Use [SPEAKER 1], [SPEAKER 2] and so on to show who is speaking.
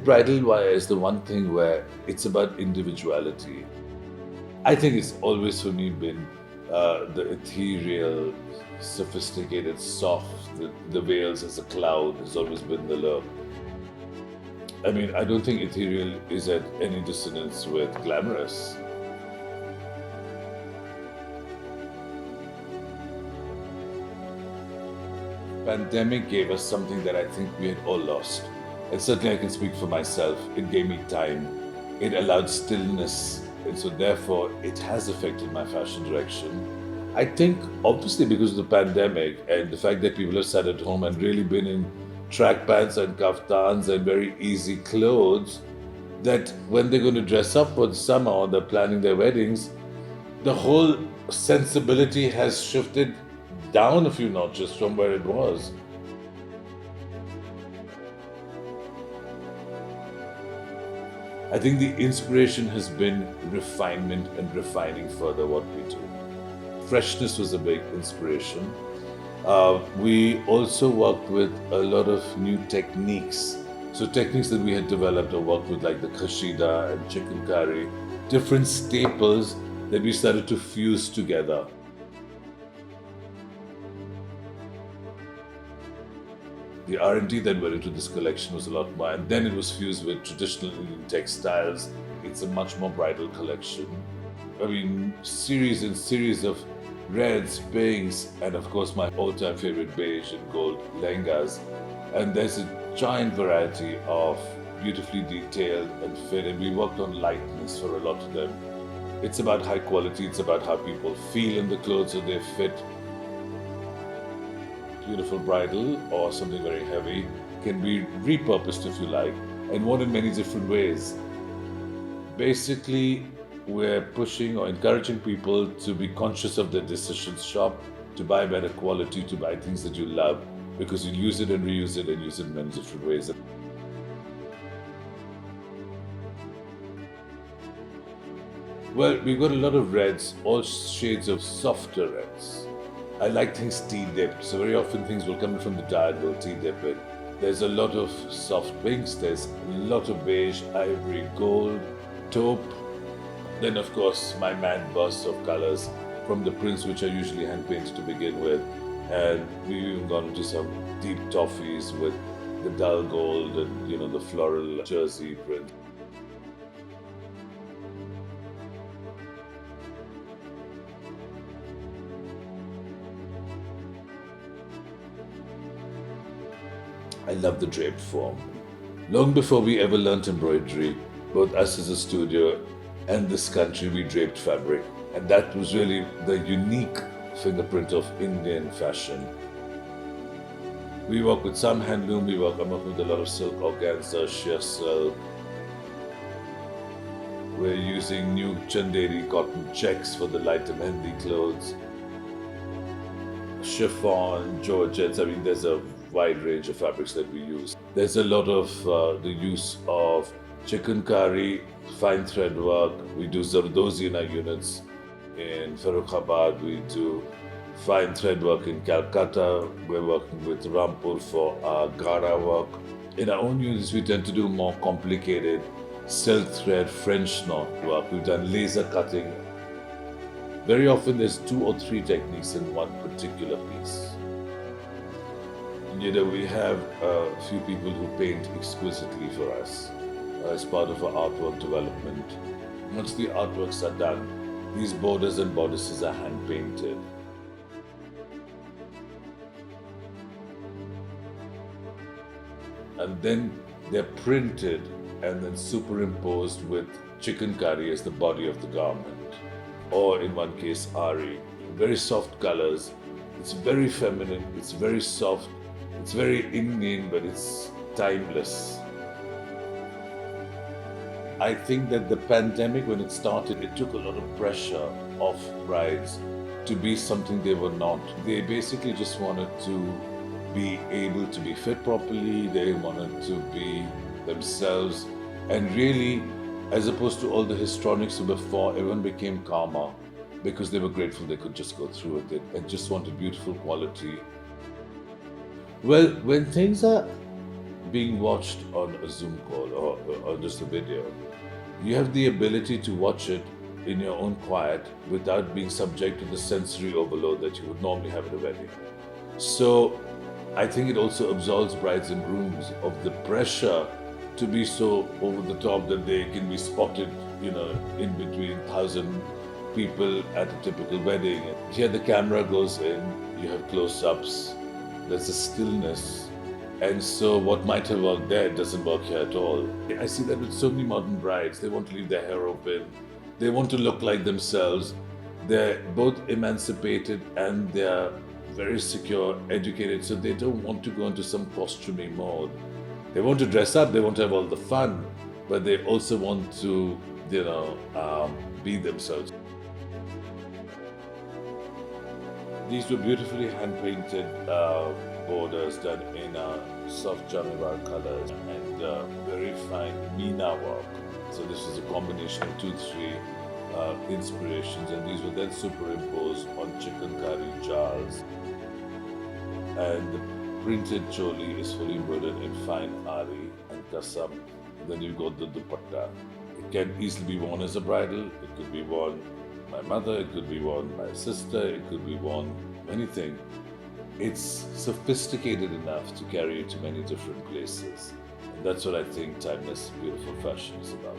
[SPEAKER 1] bridal wire is the one thing where it's about individuality. I think it's always for me been the ethereal, sophisticated, soft, the veils as a cloud has always been the look. I mean, I don't think ethereal is at any dissonance with glamorous. Pandemic gave us something that I think we had all lost. And certainly I can speak for myself. It gave me time. It allowed stillness. And so therefore it has affected my fashion direction. I think obviously because of the pandemic and the fact that people have sat at home and really been in track pants and kaftans and very easy clothes, that when they're going to dress up for the summer or they're planning their weddings, the whole sensibility has shifted down a few notches from where it was. I think the inspiration has been refinement and refining further what we do. Freshness was a big inspiration. We also worked with a lot of new techniques. So techniques that we had developed or worked with, like the khashida and chicken curry, different staples that we started to fuse together. The R&D that went into this collection was a lot more, and then it was fused with traditional Indian textiles. It's a much more bridal collection. I mean, series and series of reds, pinks, and of course my all-time favorite beige and gold lehengas. And there's a giant variety of beautifully detailed and fit, and we worked on lightness for a lot of them. It's about high quality, it's about how people feel in the clothes, so they fit. Beautiful bridal or something very heavy can be repurposed if you like, and worn in many different ways. Basically, we're pushing or encouraging people to be conscious of their decisions, shop, to buy better quality, to buy things that you love, because you use it and reuse it and use it in many different ways. Well, we've got a lot of reds, all shades of softer reds. I like things tea-dipped, so very often things will come in from the diet, we'll tea-dip it. There's a lot of soft pinks, there's a lot of beige, ivory, gold, taupe. Then of course my mad bursts of colors from the prints, which are usually hand-painted to begin with. And we've even gone into some deep toffees with the dull gold and the floral jersey print. I love the draped form. Long before we ever learnt embroidery, both us as a studio and this country, we draped fabric. And that was really the unique fingerprint of Indian fashion. We work with some handloom, I'm working with a lot of silk, organza, sheer silk. We're using new Chanderi cotton checks for the lighter mehendi clothes. Chiffon, georgettes, I mean there's a wide range of fabrics that we use. There's a lot of the use of chicken curry, fine thread work. We do Zardozi in our units. In Farrukhabad, we do fine thread work. In Calcutta, we're working with Rampur for our Gara work. In our own units, we tend to do more complicated silk thread French knot work. We've done laser cutting. Very often there's 2 or 3 techniques in one particular piece. We have a few people who paint exquisitely for us as part of our artwork development. Once the artworks are done, these borders and bodices are hand painted. And then they're printed and then superimposed with chicken curry as the body of the garment. Or in one case, Ari. Very soft colors. It's very feminine, it's very soft. It's very Indian, but it's timeless. I think that the pandemic, when it started, it took a lot of pressure off brides to be something they were not. They basically just wanted to be able to be fit properly. They wanted to be themselves. And really, as opposed to all the histrionics of before, everyone became calmer because they were grateful they could just go through with it and just wanted beautiful quality. Well, when things are being watched on a Zoom call or just a video. You have the ability to watch it in your own quiet without being subject to the sensory overload that you would normally have at a wedding. So I think it also absolves brides and grooms of the pressure to be so over the top that they can be spotted, in between 1,000 people at a typical wedding. Here the camera goes in, you have close-ups, there's a stillness. And so what might have worked there doesn't work here at all. I see that with so many modern brides. They want to leave their hair open. They want to look like themselves. They're both emancipated and they're very secure, educated, so they don't want to go into some costuming mode. They want to dress up, they want to have all the fun, but they also want to, be themselves. These were beautifully hand-painted borders done in soft Jamivar colors and very fine Meena work. So this is a combination of 2-3 inspirations, and these were then superimposed on chikankari jars. And the printed choli is fully embroidered in fine ari and kasam. Then you've got the dupatta. It can easily be worn as a bridal. It could be worn by my mother, it could be worn by a sister, it could be worn anything. It's sophisticated enough to carry you to many different places. And that's what I think timeless, beautiful fashion is about.